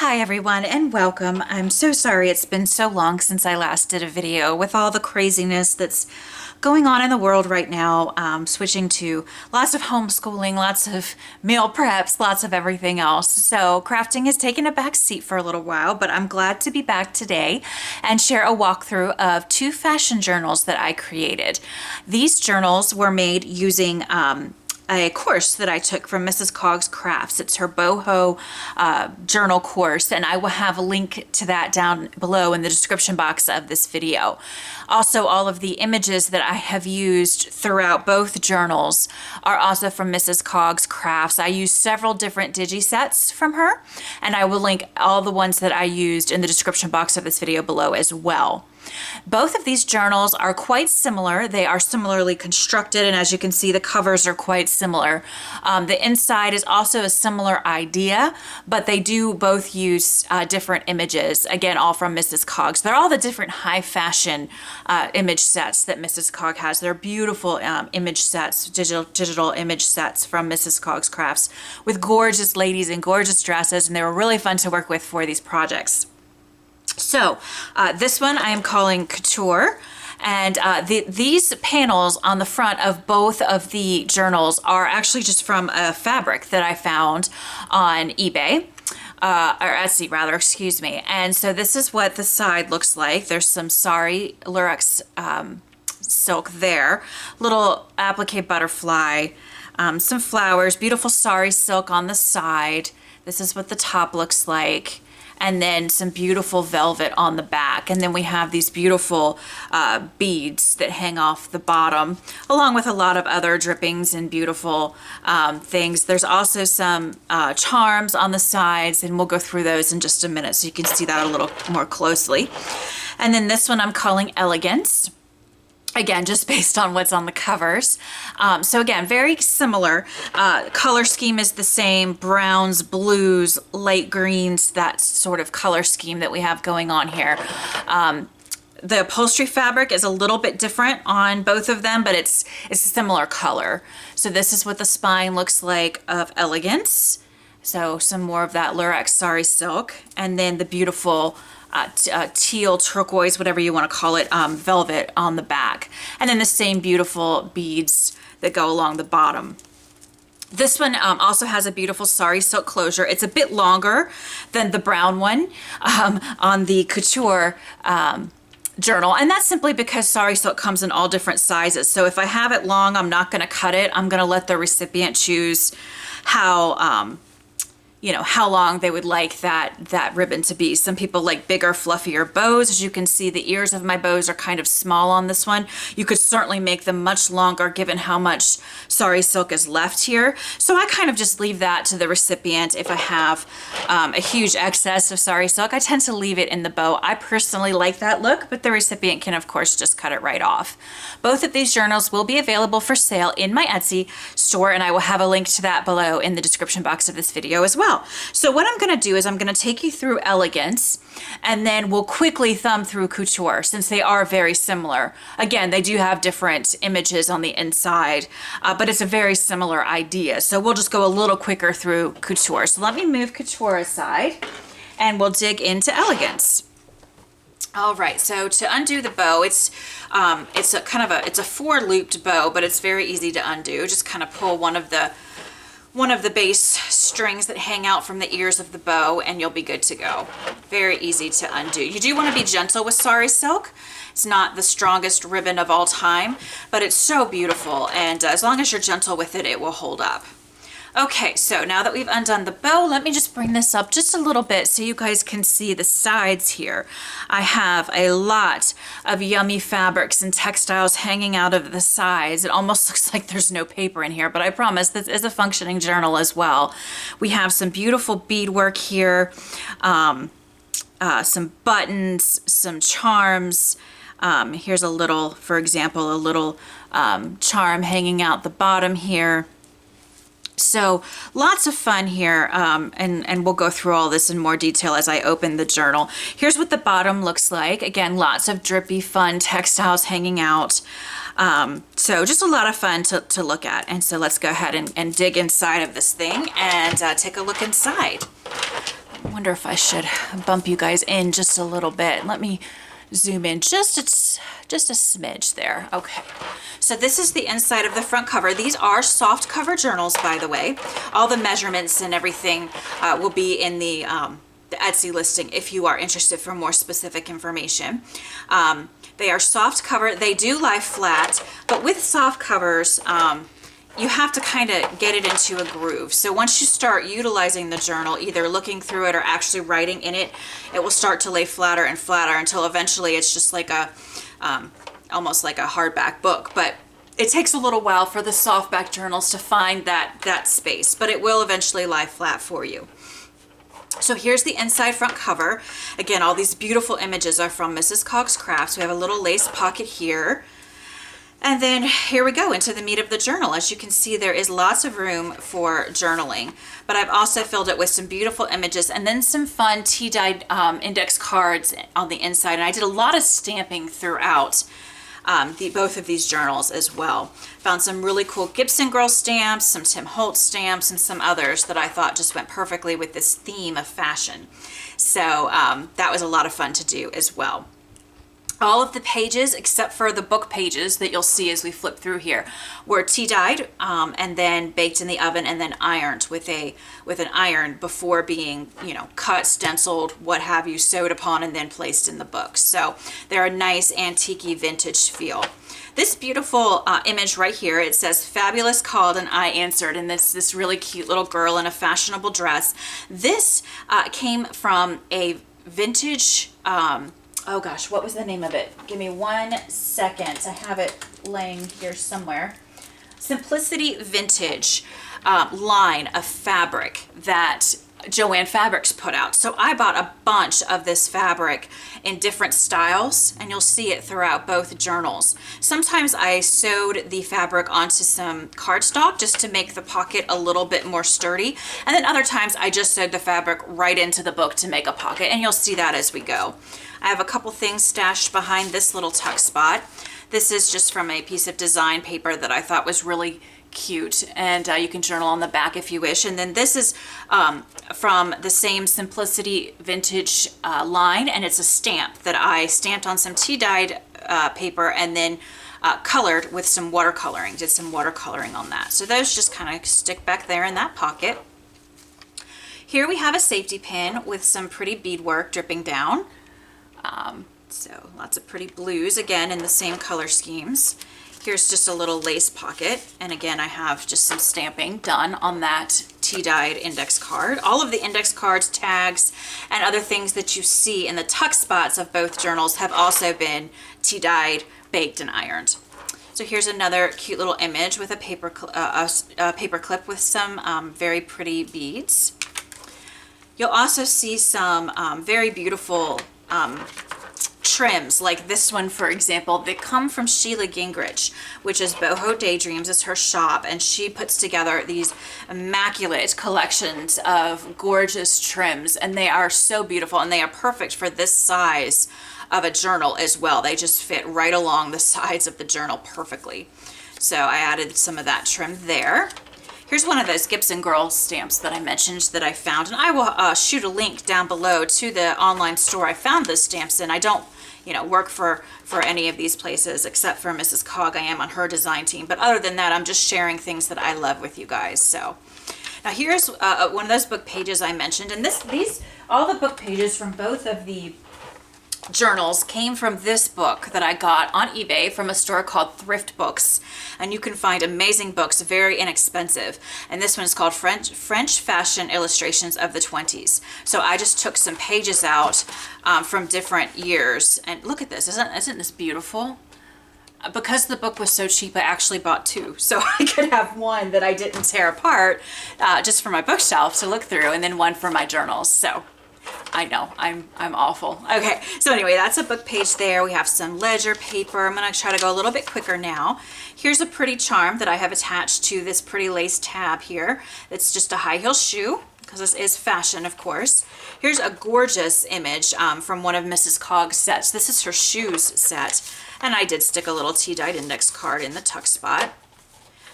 Hi everyone and welcome. I'm so sorry it's been so long since I last did a video with all the craziness that's going on in the world right now, switching to lots of homeschooling, lots of meal preps, lots of everything else. So crafting has taken a back seat for a little while, but I'm glad to be back today and share a walkthrough of two fashion journals that I created. These journals were made using a course that I took from Mrs. Cog's Crafts. It's her boho journal course, and I will have a link to that down below in the description box of this video. Also, all of the images that I have used throughout both journals are also from Mrs. Cog's Crafts. I used several different digi-sets from her, and I will link all the ones that I used in the description box of this video below as well. Both of these journals are quite similar. They are similarly constructed, and as you can see, the covers are quite similar. The inside is also a similar idea, but they do both use different images, again, all from Mrs. Cog's. They're all the different high fashion image sets that Mrs. Cog has. They're beautiful image sets, digital image sets from Mrs. Cog's Crafts with gorgeous ladies in gorgeous dresses, and they were really fun to work with for these projects. So this one I am calling Couture, and these panels on the front of both of the journals are actually just from a fabric that I found on eBay, or Etsy rather, excuse me. And so this is what the side looks like. There's some sari lurex silk there, little applique butterfly, some flowers, beautiful sari silk on the side. This is what the top looks like. And then some beautiful velvet on the back. And then we have these beautiful beads that hang off the bottom, along with a lot of other drippings and beautiful things. There's also some charms on the sides, and we'll go through those in just a minute so you can see that a little more closely. And then this one I'm calling Elegance. Again, just based on what's on the covers. So again, very similar. Color scheme is the same, browns, blues, light greens, that sort of color scheme that we have going on here. The upholstery fabric is a little bit different on both of them, but it's a similar color. So this is what the spine looks like of Elegance. So some more of that lurex sari silk, and then the beautiful teal, turquoise, whatever you want to call it, velvet on the back. And then the same beautiful beads that go along the bottom. This one also has a beautiful sari silk closure. It's a bit longer than the brown one on the Couture journal, and that's simply because sari silk comes in all different sizes. So if I have it long, I'm not going to cut it. I'm going to let the recipient choose how how long they would like that ribbon to be. Some people like bigger, fluffier bows. As you can see, the ears of my bows are kind of small on this one. You could certainly make them much longer given how much sari silk is left here. So I kind of just leave that to the recipient. If I have a huge excess of sari silk, I tend to leave it in the bow. I personally like that look, but the recipient can of course just cut it right off. Both of these journals will be available for sale in my Etsy store, and I will have a link to that below in the description box of this video as well. So what I'm going to do is I'm going to take you through Elegance, and then we'll quickly thumb through Couture since they are very similar. Again, they do have different images on the inside, but it's a very similar idea. So we'll just go a little quicker through Couture. So let me move Couture aside and we'll dig into Elegance. All right, so to undo the bow, it's a four-looped bow, but it's very easy to undo. Just kind of pull one of the base strings that hang out from the ears of the bow, and you'll be good to go. Very easy to undo. You do want to be gentle with sari silk. It's not the strongest ribbon of all time, but it's so beautiful, and as long as you're gentle with it, it will hold up. Okay, so now that we've undone the bow, let me just bring this up just a little bit so you guys can see the sides here. I have a lot of yummy fabrics and textiles hanging out of the sides. It almost looks like there's no paper in here, but I promise this is a functioning journal as well. We have some beautiful beadwork here, some buttons, some charms. Here's a little, for example, a little charm hanging out the bottom here. So lots of fun here, and we'll go through all this in more detail as I open the journal. Here's what the bottom looks like. Again, lots of drippy, fun textiles hanging out. So just a lot of fun to look at. And so let's go ahead and dig inside of this thing and take a look inside. I wonder if I should bump you guys in just a little bit. Let me zoom in just a smidge there. Okay, so this is the inside of the front cover. These are soft cover journals, by the way. All the measurements and everything will be in the Etsy listing if you are interested for more specific information. They are soft cover. They do lie flat, but with soft covers, you have to kind of get it into a groove. So once you start utilizing the journal, either looking through it or actually writing in it, it will start to lay flatter and flatter until eventually it's just like a, almost like a hardback book. But it takes a little while for the softback journals to find that space, but it will eventually lie flat for you. So here's the inside front cover. Again, all these beautiful images are from Mrs. Cogg's Crafts. We have a little lace pocket here. And then here we go into the meat of the journal. As you can see, there is lots of room for journaling, but I've also filled it with some beautiful images and then some fun tea-dyed index cards on the inside. And I did a lot of stamping throughout both of these journals as well. Found some really cool Gibson Girl stamps, some Tim Holtz stamps, and some others that I thought just went perfectly with this theme of fashion. So that was a lot of fun to do as well. All of the pages, except for the book pages that you'll see as we flip through here, were tea-dyed and then baked in the oven and then ironed with an iron before being, you know, cut, stenciled, what have you, sewed upon and then placed in the book. So they're a nice antique-y vintage feel. This beautiful image right here, it says "Fabulous called and I answered," and this really cute little girl in a fashionable dress. This came from a vintage. Oh gosh, what was the name of it? Give me 1 second. I have it laying here somewhere. Simplicity Vintage line of fabric that Joanne Fabrics put out. So I bought a bunch of this fabric in different styles, and you'll see it throughout both journals. Sometimes I sewed the fabric onto some cardstock just to make the pocket a little bit more sturdy, and then other times I just sewed the fabric right into the book to make a pocket, and you'll see that as we go. I have a couple things stashed behind this little tuck spot. This is just from a piece of design paper that I thought was really cute, and you can journal on the back if you wish. And then this is from the same Simplicity Vintage line, and it's a stamp that I stamped on some tea-dyed paper and then colored with some watercoloring, did some watercoloring on that. So those just kind of stick back there in that pocket. Here we have a safety pin with some pretty beadwork dripping down. So lots of pretty blues, again, in the same color schemes. Here's just a little lace pocket. And again, I have just some stamping done on that tea-dyed index card. All of the index cards, tags, and other things that you see in the tuck spots of both journals have also been tea-dyed, baked, and ironed. So here's another cute little image with a paper clip with some very pretty beads. You'll also see some very beautiful trims, like this one, for example, that come from Sheila Gingrich, which is Boho Daydreams. It's her shop, and she puts together these immaculate collections of gorgeous trims, and they are so beautiful, and they are perfect for this size of a journal as well. They just fit right along the sides of the journal perfectly. So I added some of that trim there. Here's one of those Gibson Girl stamps that I mentioned that I found, and I will shoot a link down below to the online store I found those stamps in. I don't, you know, work for any of these places except for Mrs. Cogg. I am on her design team, but other than that, I'm just sharing things that I love with you guys. So now here's one of those book pages I mentioned, and all the book pages from both of the journals came from this book that I got on eBay from a store called Thrift Books, and you can find amazing books very inexpensive, and this one is called French Fashion Illustrations of the 20s. So I just took some pages out from different years, and look at this. Isn't this beautiful? Because the book was so cheap, I actually bought two, so I could have one that I didn't tear apart just for my bookshelf to look through, and then one for my journals. So I know, I'm awful. Okay, so anyway, that's a book page there. We have some ledger paper. I'm gonna try to go a little bit quicker now. Here's a pretty charm that I have attached to this pretty lace tab here. It's just a high heel shoe, because this is fashion, of course. Here's a gorgeous image from one of Mrs. Cogg's sets. This is her shoes set, and I did stick a little tea-dyed index card in the tuck spot.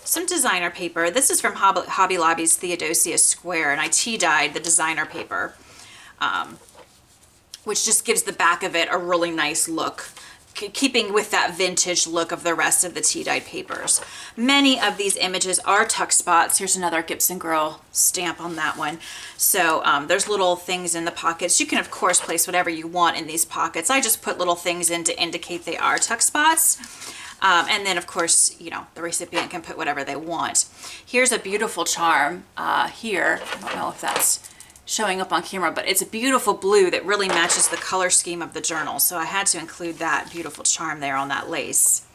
Some designer paper. This is from Hobby Lobby's Theodosia Square, and I tea-dyed the designer paper. which just gives the back of it a really nice look, keeping with that vintage look of the rest of the tea-dyed papers. Many of these images are tuck spots. Here's another Gibson Girl stamp on that one. So there's little things in the pockets. You can, of course, place whatever you want in these pockets. I just put little things in to indicate they are tuck spots. And then, of course, you know, the recipient can put whatever they want. Here's a beautiful charm here. I don't know if that's showing up on camera, but it's a beautiful blue that really matches the color scheme of the journal. So I had to include that beautiful charm there on that lace.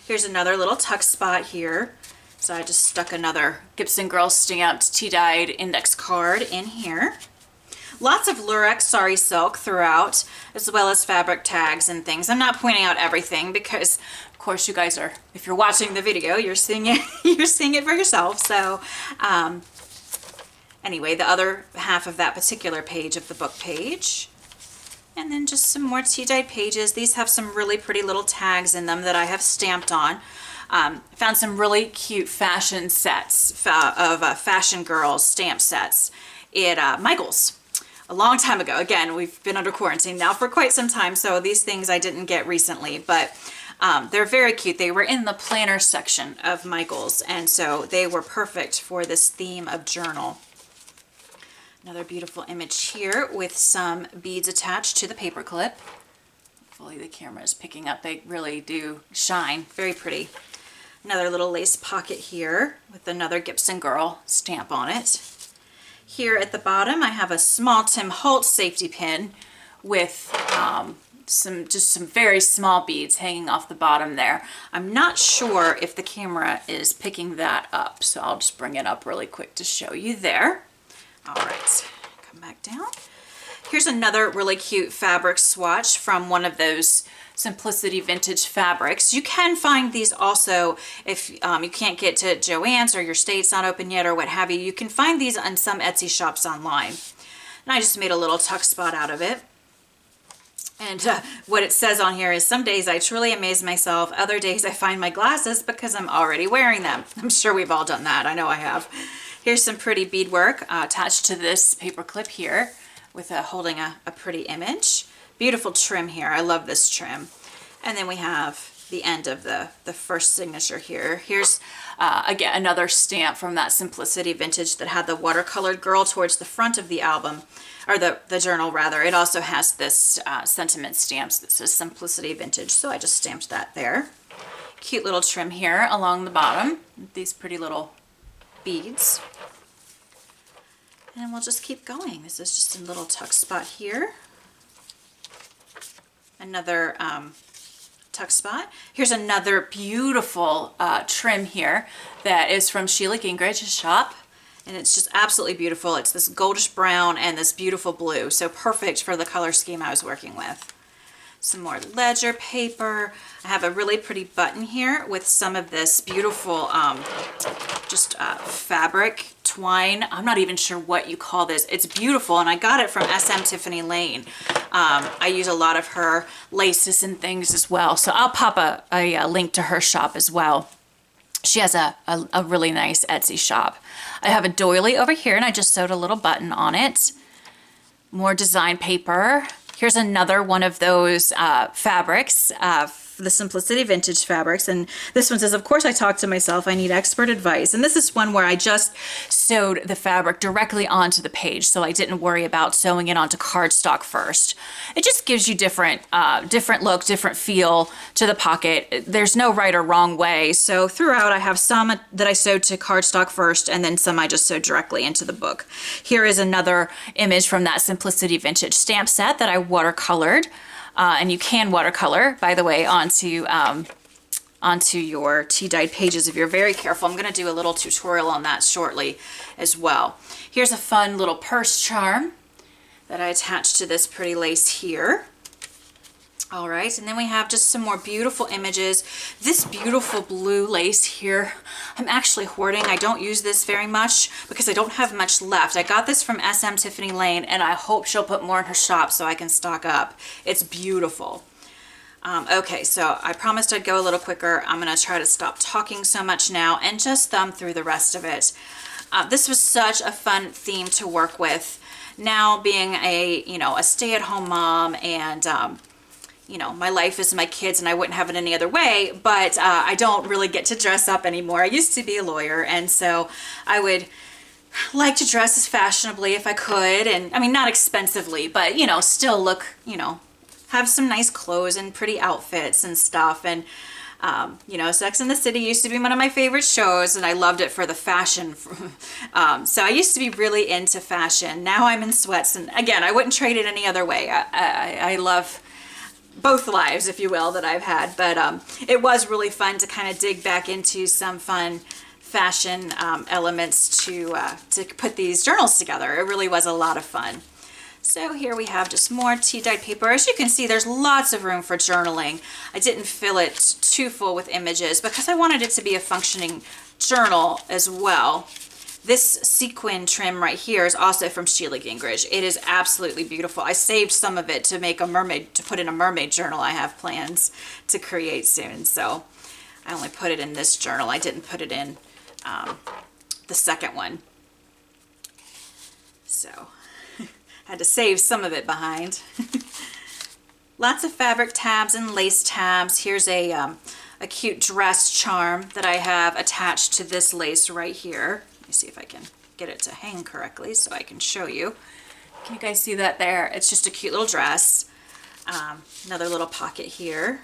Here's another little tuck spot here. So I just stuck another Gibson Girl stamped tea-dyed index card in here. Lots of Lurex sari silk throughout, as well as fabric tags and things. I'm not pointing out everything because, of course, you guys are, if you're watching the video, you're seeing it, you're seeing it for yourself. So, anyway, the other half of that particular page of the book page. And then just some more tea-dyed pages. These have some really pretty little tags in them that I have stamped on. Found some really cute fashion sets of Fashion Girls stamp sets at Michael's a long time ago. Again, we've been under quarantine now for quite some time, so these things I didn't get recently, but they're very cute. They were in the planner section of Michael's, and so they were perfect for this theme of journal. Another beautiful image here with some beads attached to the paper clip. Hopefully the camera is picking up. They really do shine. Very pretty. Another little lace pocket here with another Gibson Girl stamp on it. Here at the bottom, I have a small Tim Holtz safety pin with some very small beads hanging off the bottom there. I'm not sure if the camera is picking that up, so I'll just bring it up really quick to show you there. All right, come back down. Here's another really cute fabric swatch from one of those Simplicity Vintage fabrics. You can find these also if you can't get to Joann's or your state's not open yet or what have you. You can find these on some Etsy shops online. And I just made a little tuck spot out of it. And what it says on here is, some days I truly amaze myself. Other days I find my glasses because I'm already wearing them. I'm sure we've all done that. I know I have. Here's some pretty beadwork attached to this paper clip here with holding a pretty image. Beautiful trim here. I love this trim. And then we have the end of the first signature here. Here's, again, another stamp from that Simplicity Vintage that had the watercolored girl towards the front of the album, or the journal rather. It also has this sentiment stamps that says Simplicity Vintage, so I just stamped that there. Cute little trim here along the bottom with these pretty little beads. And we'll just keep going. This is just a little tuck spot here. Another tuck spot. Here's another beautiful trim here that is from Sheila Gingrich's shop. And it's just absolutely beautiful. It's this goldish brown and this beautiful blue. So perfect for the color scheme I was working with. Some more ledger paper. I have a really pretty button here with some of this beautiful fabric twine. I'm not even sure what you call this. It's beautiful, and I got it from SM Tiffany Lane. I use a lot of her laces and things as well, so I'll pop a link to her shop as well. She has a really nice Etsy shop. I have a doily over here, and I just sewed a little button on it. More design paper. Here's another one of those fabrics, the Simplicity Vintage fabrics. And this one says, of course I talk to myself, I need expert advice. And this is one where I just sewed the fabric directly onto the page, so I didn't worry about sewing it onto cardstock first. It just gives you different look, different feel to the pocket. There's no right or wrong way. So throughout I have some that I sewed to cardstock first, and then some I just sewed directly into the book. Here is another image from that Simplicity Vintage stamp set that I watercolored. And you can watercolor, by the way, onto your tea-dyed pages if you're very careful. I'm going to do a little tutorial on that shortly as well. Here's a fun little purse charm that I attached to this pretty lace here. All right, and then we have just some more beautiful images. This beautiful blue lace here, I'm actually hoarding. I don't use this very much because I don't have much left. I got this from SM Tiffany Lane, and I hope she'll put more in her shop so I can stock up. It's beautiful. Okay, so I promised I'd go a little quicker. I'm gonna try to stop talking so much now and just thumb through the rest of it. This was such a fun theme to work with. Now being a, a stay-at-home mom, and my life is my kids and I wouldn't have it any other way, but I don't really get to dress up anymore. I used to be a lawyer, and so I would like to dress as fashionably if I could, and I mean, not expensively, but still look, have some nice clothes and pretty outfits and stuff. And Sex and the City used to be one of my favorite shows, and I loved it for the fashion. So I used to be really into fashion. Now I'm in sweats, and again, I wouldn't trade it any other way. I love both lives, if you will, that I've had, but it was really fun to kind of dig back into some fun fashion elements to put these journals together. It really was a lot of fun. So here we have just more tea dyed paper. As you can see, there's lots of room for journaling. I didn't fill it too full with images because I wanted it to be a functioning journal as well. This sequin trim right here is also from Sheila Gingrich. It is absolutely beautiful. I saved some of it to make a mermaid, to put in a mermaid journal I have plans to create soon. So I only put it in this journal. I didn't put it in the second one. So had to save some of it behind. Lots of fabric tabs and lace tabs. Here's a cute dress charm that I have attached to this lace right here. Let me see if I can get it to hang correctly so I can show you. Can you guys see that there? It's just a cute little dress. Another little pocket here.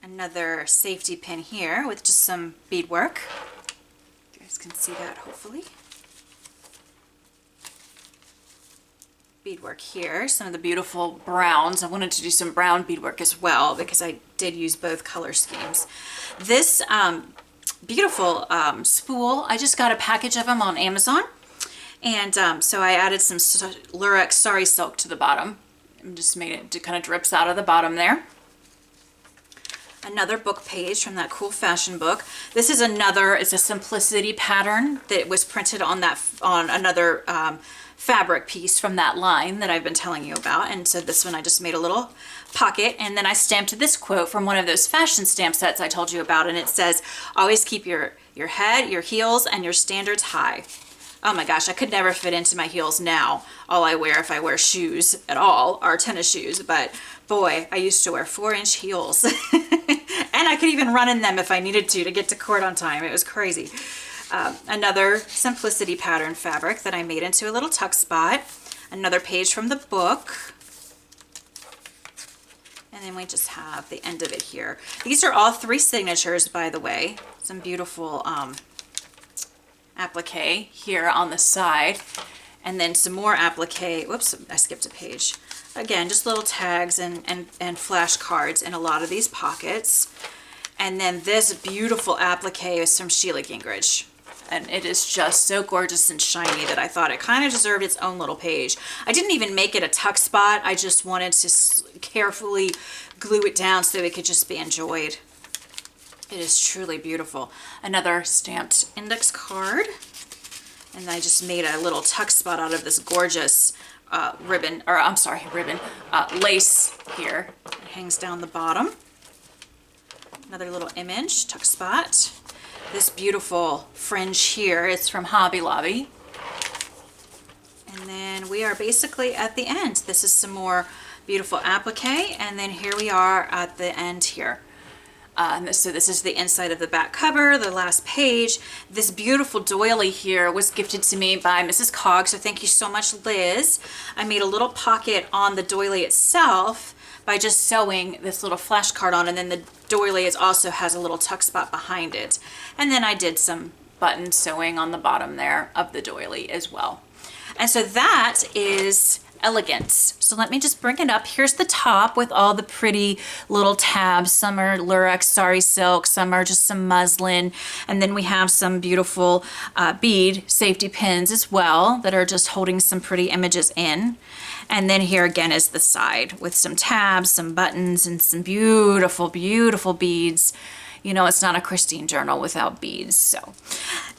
Another safety pin here with just some beadwork. You guys can see that hopefully. Beadwork here, some of the beautiful browns. I wanted to do some brown beadwork as well because I did use both color schemes. This beautiful spool, I just got a package of them on Amazon, and so I added some Lurex Sari Silk to the bottom and just made it kind of drips out of the bottom there. Another book page from that cool fashion book. This is it's a simplicity pattern that was printed on another fabric piece from that line that I've been telling you about. And so this one I just made a little pocket, and then I stamped this quote from one of those fashion stamp sets I told you about, and it says, always keep your head, your heels, and your standards high. Oh my gosh, I could never fit into my heels now. All I wear, if I wear shoes at all, are tennis shoes, but boy, I used to wear 4-inch heels. And I could even run in them if I needed to get to court on time. It was crazy. Another simplicity pattern fabric that I made into a little tuck spot. Another page from the book. And then we just have the end of it here. These are all 3 signatures, by the way. Some beautiful applique here on the side. And then some more applique. Whoops, I skipped a page. Again, just little tags and flashcards in a lot of these pockets. And then this beautiful applique is from Sheila Gingrich. And it is just so gorgeous and shiny that I thought it kind of deserved its own little page. I didn't even make it a tuck spot. I just wanted to carefully glue it down so it could just be enjoyed. It is truly beautiful. Another stamped index card. And I just made a little tuck spot out of this gorgeous lace here. It hangs down the bottom. Another little image, tuck spot. This beautiful fringe here is from Hobby Lobby. And then we are basically at the end. This is some more beautiful applique, and then here we are at the end here. So this is the inside of the back cover, the last page. This beautiful doily here was gifted to me by Mrs. Cog, so thank you so much, Liz. I made a little pocket on the doily itself by just sewing this little flash card on, and then the doily also has a little tuck spot behind it. And then I did some button sewing on the bottom there of the doily as well. And so that is Elegance. So let me just bring it up. Here's the top with all the pretty little tabs. Some are Lurex Sari Silk, some are just some muslin, and then we have some beautiful bead safety pins as well that are just holding some pretty images in. And then here again is the side with some tabs, some buttons, and some beautiful, beautiful beads. You know, it's not a Christine journal without beads. So,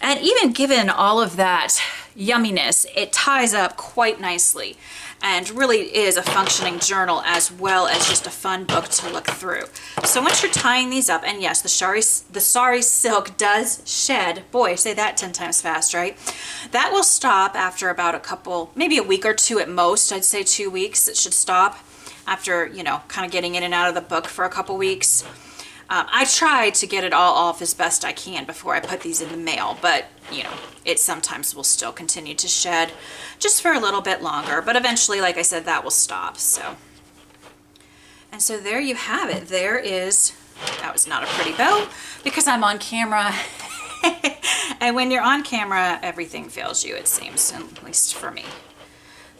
and even given all of that yumminess, it ties up quite nicely. and really is a functioning journal as well as just a fun book to look through. So once you're tying these up, and yes, the sari silk does shed. Boy, say that 10 times fast, right? That will stop after about a couple, maybe a week or two at most. I'd say 2 weeks it should stop after, you know, kind of getting in and out of the book for a couple weeks. I try to get it all off as best I can before I put these in the mail, but you know, it sometimes will still continue to shed just for a little bit longer, but eventually, like I said, that will stop. So, and so there you have it. There is, that was not a pretty bow because I'm on camera. And when you're on camera, everything fails you, it seems, at least for me.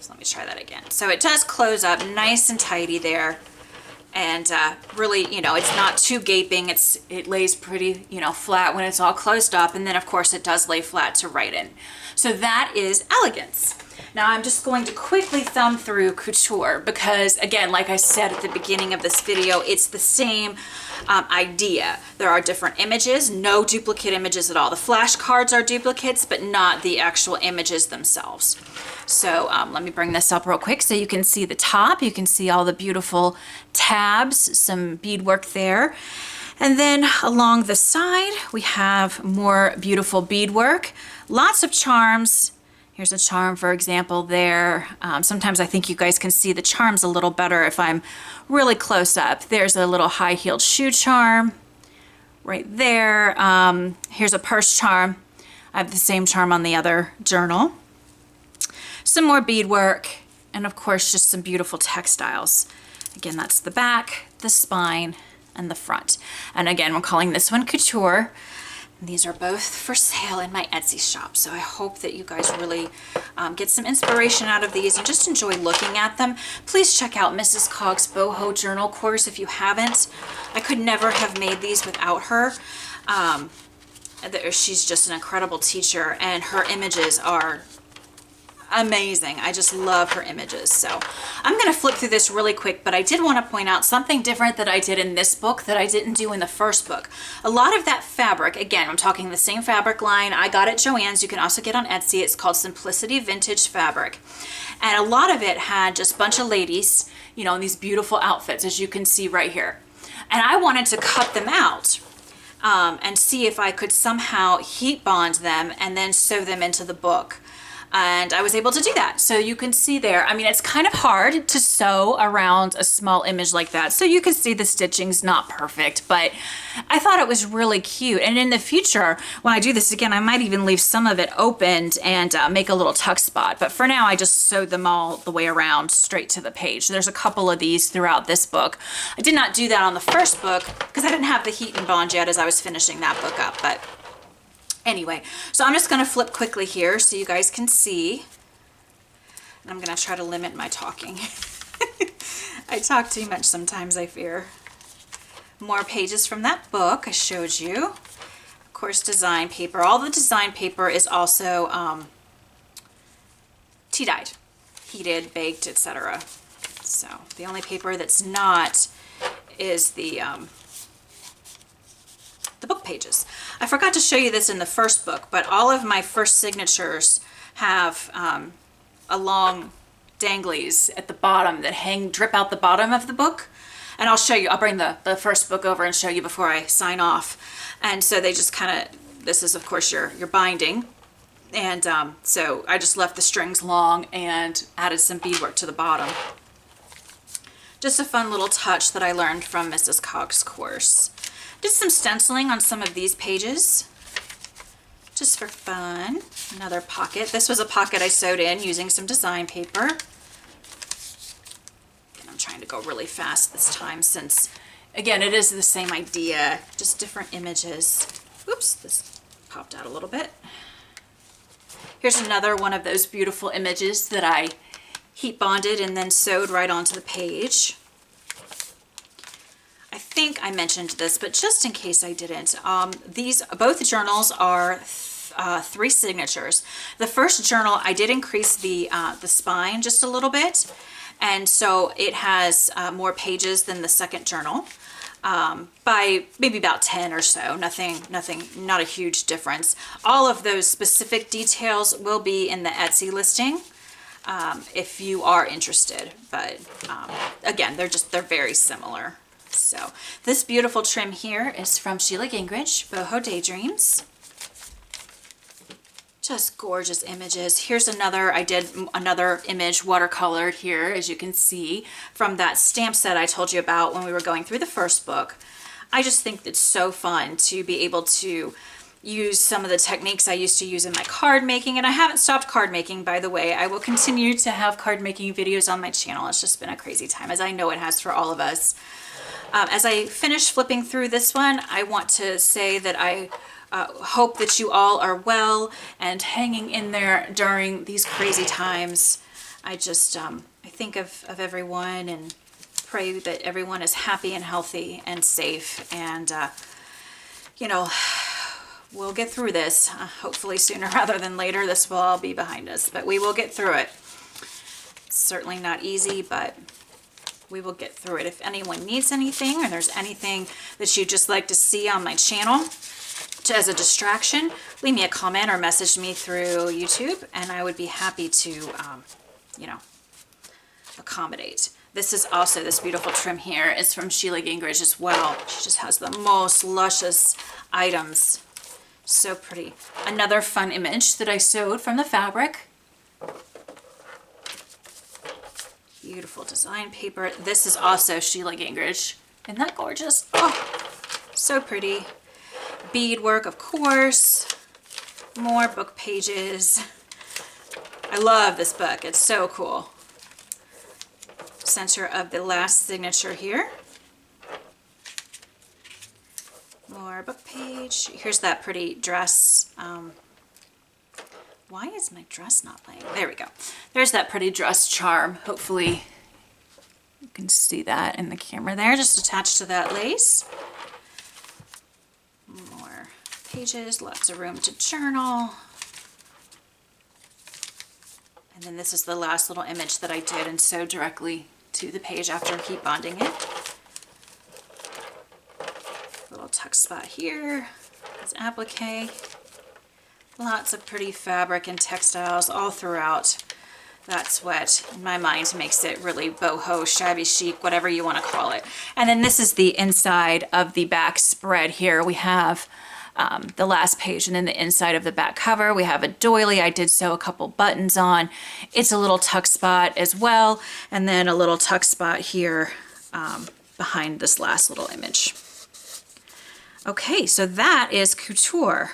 So let me try that again. So it does close up nice and tidy there. And really, you know, it's not too gaping. It lays pretty, you know, flat when it's all closed up. And then, of course, it does lay flat to write in. So that is Elegance. Now, I'm just going to quickly thumb through Couture because, again, like I said at the beginning of this video, it's the same idea. There are different images, no duplicate images at all. The flashcards are duplicates, but not the actual images themselves. So let me bring this up real quick so you can see the top. You can see all the beautiful tabs, some beadwork there. And then along the side, we have more beautiful beadwork, lots of charms. Here's a charm, for example, there. Sometimes I think you guys can see the charms a little better if I'm really close up. There's a little high-heeled shoe charm right there. Here's a purse charm. I have the same charm on the other journal. Some more beadwork, and of course, just some beautiful textiles. Again, that's the back, the spine, and the front. And again, we're calling this one Couture. These are both for sale in my Etsy shop, so I hope that you guys really get some inspiration out of these and just enjoy looking at them. Please check out Mrs. Cog's boho journal course if you haven't. I could never have made these without her. She's just an incredible teacher, and her images are amazing. I just love her images. So I'm going to flip through this really quick, but I did want to point out something different that I did in this book that I didn't do in the first book. A lot of that fabric, again, I'm talking the same fabric line I got at Joann's. You can also get on Etsy. It's called Simplicity Vintage Fabric. And a lot of it had just a bunch of ladies, you know, in these beautiful outfits, as you can see right here. And I wanted to cut them out and see if I could somehow heat bond them and then sew them into the book. And I was able to do that. So you can see there, I mean, it's kind of hard to sew around a small image like that. So you can see the stitching's not perfect, but I thought it was really cute. And in the future, when I do this again, I might even leave some of it opened and make a little tuck spot. But for now, I just sewed them all the way around straight to the page. There's a couple of these throughout this book. I did not do that on the first book because I didn't have the heat and bond yet as I was finishing that book up, but anyway, so I'm just going to flip quickly here so you guys can see. And I'm going to try to limit my talking. I talk too much sometimes, I fear. More pages from that book I showed you. Of course, design paper. All the design paper is also tea-dyed, heated, baked, etc. So the only paper that's not is the book pages. I forgot to show you this in the first book, but all of my first signatures have a long danglies at the bottom that drip out the bottom of the book. And I'll show you, I'll bring the first book over and show you before I sign off. And so they just kind of, this is of course your binding. And so I just left the strings long and added some beadwork to the bottom. Just a fun little touch that I learned from Mrs. Cog's course. Did some stenciling on some of these pages, just for fun. Another pocket. This was a pocket I sewed in using some design paper. And I'm trying to go really fast this time since, again, it is the same idea, just different images. Oops, this popped out a little bit. Here's another one of those beautiful images that I heat bonded and then sewed right onto the page. I think I mentioned this, but just in case I didn't, both journals are 3 signatures. The first journal, I did increase the spine just a little bit, and so it has more pages than the second journal by maybe about 10 or so. Nothing, not a huge difference. All of those specific details will be in the Etsy listing. if you are interested. But again, they're very similar. So this beautiful trim here is from Sheila Gingrich, Boho Daydreams. Just gorgeous images. Here's another, I did another image watercolored here, as you can see, from that stamp set I told you about when we were going through the first book. I just think it's so fun to be able to use some of the techniques I used to use in my card making, and I haven't stopped card making, by the way. I will continue to have card making videos on my channel. It's just been a crazy time, as I know it has for all of us. As I finish flipping through this one, I want to say that I hope that you all are well and hanging in there during these crazy times. I just, I think of everyone and pray that everyone is happy and healthy and safe, and, you know, we'll get through this. Hopefully sooner rather than later, this will all be behind us, but we will get through it. It's certainly not easy, but we will get through it. If anyone needs anything, or there's anything that you'd just like to see on my channel as a distraction, leave me a comment or message me through YouTube, and I would be happy to, you know, accommodate. This is also, this beautiful trim here is from Sheila Gingrich as well. She just has the most luscious items. So pretty. Another fun image that I sewed from the fabric. Beautiful design paper. This is also Sheila Gingrich. Isn't that gorgeous? Oh, so pretty. Beadwork, of course. More book pages. I love this book. It's so cool. Center of the last signature here. More book page. Here's that pretty dress. Why is my dress not playing? There we go. There's that pretty dress charm. Hopefully you can see that in the camera there, just attached to that lace. More pages, lots of room to journal. And then this is the last little image that I did and sewed directly to the page after heat bonding it. Little tuck spot here, it's applique. Lots of pretty fabric and textiles all throughout. That's what, in my mind, makes it really boho, shabby chic, whatever you want to call it. And then this is the inside of the back spread here. We have the last page, and then the inside of the back cover. We have a doily. I did sew a couple buttons on. It's a little tuck spot as well, and then a little tuck spot here behind this last little image. Okay, so that is couture.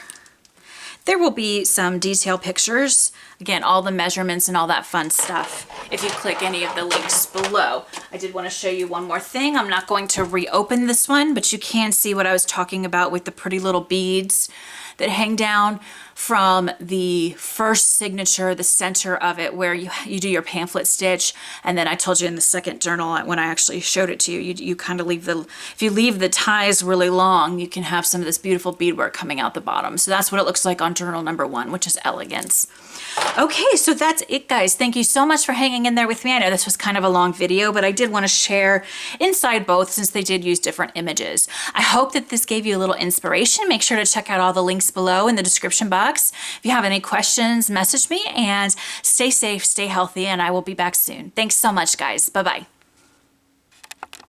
There will be some detail pictures, again, all the measurements and all that fun stuff, if you click any of the links below. I did want to show you one more thing. I'm not going to reopen this one, but you can see what I was talking about with the pretty little beads that hang down from the first signature, the center of it, where you do your pamphlet stitch. And then I told you in the second journal, when I actually showed it to you, you kind of leave the, if you leave the ties really long, you can have some of this beautiful beadwork coming out the bottom. So that's what it looks like on journal number 1, which is Elegance. Okay, so that's it, guys. Thank you so much for hanging in there with me. I know this was kind of a long video, but I did want to share inside both since they did use different images. I hope that this gave you a little inspiration. Make sure to check out all the links below in the description box. If you have any questions, message me, and stay safe, stay healthy, and I will be back soon. Thanks so much, guys. Bye-bye.